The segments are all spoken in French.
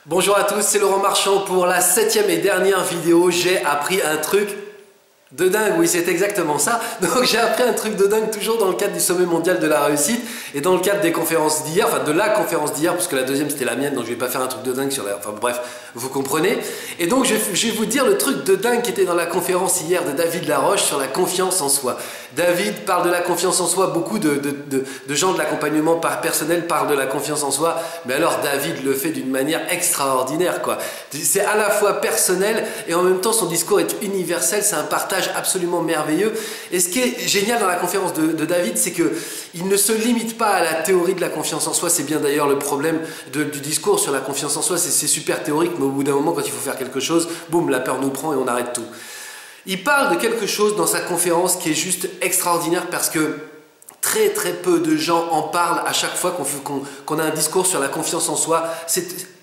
Bonjour à tous, c'est Laurent Marchand pour la 7e et dernière vidéo. J'ai appris un truc de dingue, oui c'est exactement ça. Donc j'ai appris un truc de dingue toujours dans le cadre du sommet mondial de la réussite et dans le cadre des conférences d'hier, enfin de la conférence d'hier, puisque la deuxième c'était la mienne, donc je vais pas faire un truc de dingue sur la... Enfin bref, vous comprenez. Et donc je vais vous dire le truc de dingue qui était dans la conférence hier de David Laroche sur la confiance en soi. David parle de la confiance en soi, beaucoup de gens de l'accompagnement personnel parlent de la confiance en soi, mais alors David le fait d'une manière extraordinaire, quoi. C'est à la fois personnel et en même temps son discours est universel, c'est un partage absolument merveilleux. Et ce qui est génial dans la conférence de David, c'est qu'il ne se limite pas à la théorie de la confiance en soi. C'est bien d'ailleurs le problème du discours sur la confiance en soi, c'est super théorique, mais au bout d'un moment, quand il faut faire quelque chose, boum, la peur nous prend et on arrête tout. Il parle de quelque chose dans sa conférence qui est juste extraordinaire parce que très peu de gens en parlent à chaque fois qu'on a un discours sur la confiance en soi.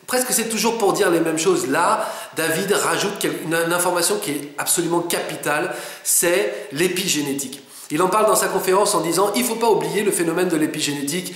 Presque c'est toujours pour dire les mêmes choses. Là, David rajoute une information qui est absolument capitale, c'est l'épigénétique. Il en parle dans sa conférence en disant il ne faut pas oublier le phénomène de l'épigénétique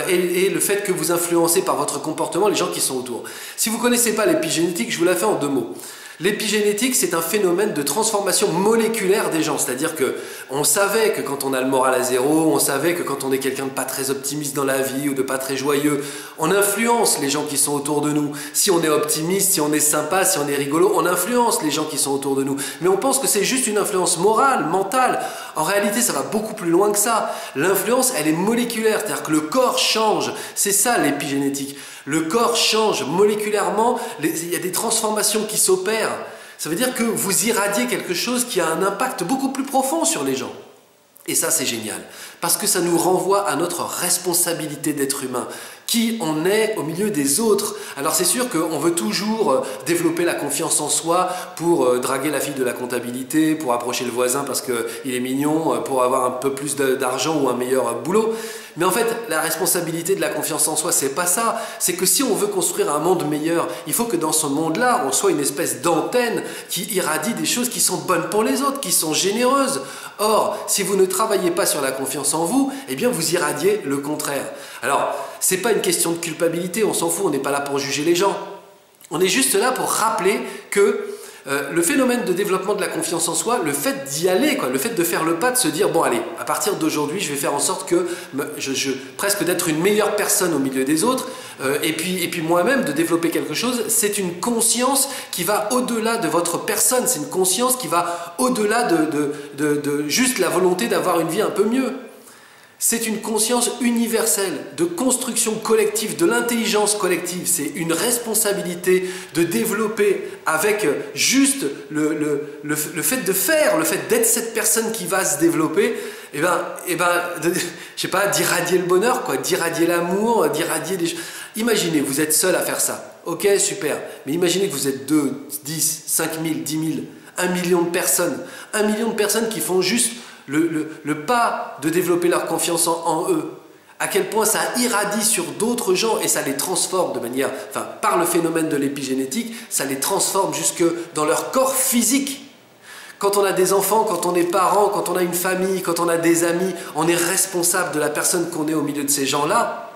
et le fait que vous influencez par votre comportement les gens qui sont autour. Si vous ne connaissez pas l'épigénétique, je vous la fais en 2 mots. L'épigénétique, c'est un phénomène de transformation moléculaire des gens. C'est-à-dire qu'on savait que quand on a le moral à zéro, on savait que quand on est quelqu'un de pas très optimiste dans la vie ou de pas très joyeux, on influence les gens qui sont autour de nous. Si on est optimiste, si on est sympa, si on est rigolo, on influence les gens qui sont autour de nous. Mais on pense que c'est juste une influence morale, mentale. En réalité, ça va beaucoup plus loin que ça. L'influence, elle est moléculaire, c'est-à-dire que le corps change. C'est ça l'épigénétique. Le corps change moléculairement, il y a des transformations qui s'opèrent. Ça veut dire que vous irradiez quelque chose qui a un impact beaucoup plus profond sur les gens. Et ça, c'est génial, parce que ça nous renvoie à notre responsabilité d'être humain, qui on est au milieu des autres. Alors c'est sûr qu'on veut toujours développer la confiance en soi pour draguer la fille de la comptabilité, pour approcher le voisin parce qu'il est mignon, pour avoir un peu plus d'argent ou un meilleur boulot. Mais en fait, la responsabilité de la confiance en soi, c'est pas ça. C'est que si on veut construire un monde meilleur, il faut que dans ce monde-là, on soit une espèce d'antenne qui irradie des choses qui sont bonnes pour les autres, qui sont généreuses. Or, si vous ne travaillez pas sur la confiance en vous, eh bien vous irradiez le contraire. Alors, c'est pas une question de culpabilité, on s'en fout, on n'est pas là pour juger les gens. On est juste là pour rappeler que le phénomène de développement de la confiance en soi, le fait d'y aller, le fait de faire le pas, de se dire bon allez, à partir d'aujourd'hui, je vais faire en sorte que presque d'être une meilleure personne au milieu des autres, et puis moi-même de développer quelque chose, c'est une conscience qui va au-delà de votre personne, c'est une conscience qui va au-delà de juste la volonté d'avoir une vie un peu mieux. C'est une conscience universelle de construction collective, de l'intelligence collective. C'est une responsabilité de développer avec juste le fait de faire, le fait d'être cette personne qui va se développer, je sais pas, d'irradier le bonheur, d'irradier l'amour, d'irradier des choses. Imaginez, vous êtes seul à faire ça. Ok, super. Mais imaginez que vous êtes 2, 10, 5 000, 10 000, 1 million de personnes. 1 million de personnes qui font juste le pas de développer leur confiance en eux, à quel point ça irradie sur d'autres gens et ça les transforme de manière, par le phénomène de l'épigénétique, ça les transforme jusque dans leur corps physique. Quand on a des enfants, quand on est parent, quand on a une famille, quand on a des amis, on est responsable de la personne qu'on est au milieu de ces gens-là.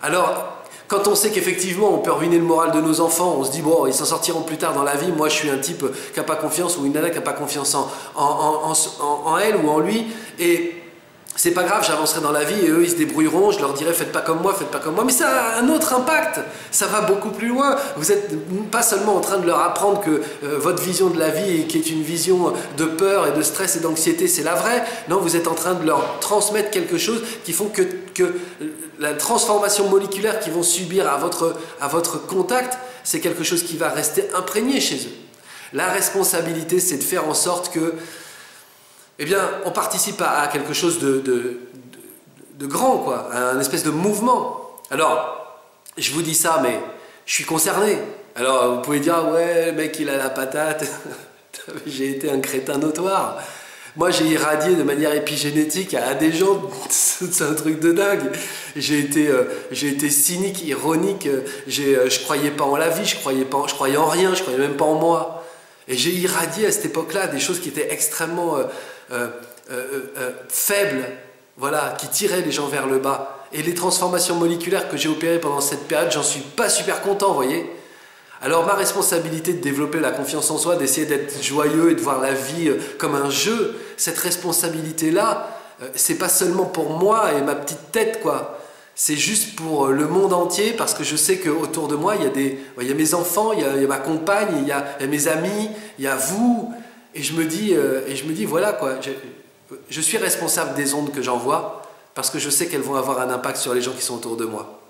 Alors, quand on sait qu'effectivement on peut ruiner le moral de nos enfants, on se dit bon, ils s'en sortiront plus tard dans la vie, moi je suis un type qui n'a pas confiance ou une nana qui n'a pas confiance en elle ou en lui, et c'est pas grave, j'avancerai dans la vie et eux ils se débrouilleront, je leur dirai faites pas comme moi, mais ça a un autre impact, ça va beaucoup plus loin. Vous n'êtes pas seulement en train de leur apprendre que votre vision de la vie qui est une vision de peur et de stress et d'anxiété, c'est la vraie, non, vous êtes en train de leur transmettre quelque chose qui font que la transformation moléculaire qu'ils vont subir à votre contact, c'est quelque chose qui va rester imprégné chez eux. La responsabilité, c'est de faire en sorte que on participe à quelque chose de grand, à un espèce de mouvement. Alors, je vous dis ça, mais je suis concerné. Alors, vous pouvez dire, ah ouais, le mec, il a la patate. J'ai été un crétin notoire. Moi, j'ai irradié de manière épigénétique à des gens, c'est un truc de dingue. J'ai été cynique, ironique, je croyais pas en la vie, je croyais en rien, je croyais même pas en moi. Et j'ai irradié à cette époque-là des choses qui étaient extrêmement faibles, voilà, qui tiraient les gens vers le bas. Et les transformations moléculaires que j'ai opérées pendant cette période, j'en suis pas super content, vous voyez. Alors ma responsabilité de développer la confiance en soi, d'essayer d'être joyeux et de voir la vie comme un jeu, cette responsabilité-là, c'est pas seulement pour moi et ma petite tête, quoi. C'est juste pour le monde entier, parce que je sais qu'autour de moi, il y a mes enfants, il y a ma compagne, il y a mes amis, il y a vous. Et je me dis, voilà quoi, je suis responsable des ondes que j'envoie, parce que je sais qu'elles vont avoir un impact sur les gens qui sont autour de moi.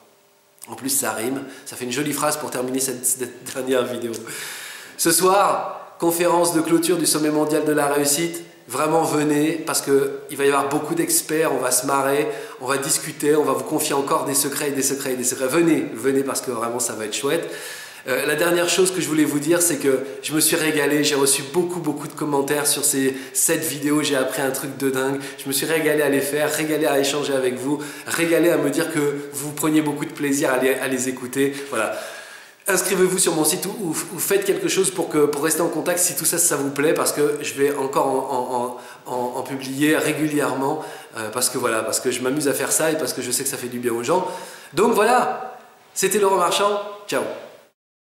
En plus, ça rime, ça fait une jolie phrase pour terminer cette dernière vidéo. Ce soir, conférence de clôture du Sommet mondial de la réussite. Vraiment venez, parce qu'il va y avoir beaucoup d'experts, on va se marrer, on va discuter, on va vous confier encore des secrets et des secrets et des secrets. Venez parce que vraiment ça va être chouette. La dernière chose que je voulais vous dire, c'est que je me suis régalé, j'ai reçu beaucoup de commentaires sur ces 7 vidéos, j'ai appris un truc de dingue, je me suis régalé à les faire, régalé à échanger avec vous, régalé à me dire que vous preniez beaucoup de plaisir à les écouter. Voilà. Inscrivez-vous sur mon site ou faites quelque chose pour rester en contact si tout ça, ça vous plaît, parce que je vais encore en publier régulièrement, parce que je m'amuse à faire ça et parce que je sais que ça fait du bien aux gens. Donc voilà, c'était Laurent Marchand, ciao.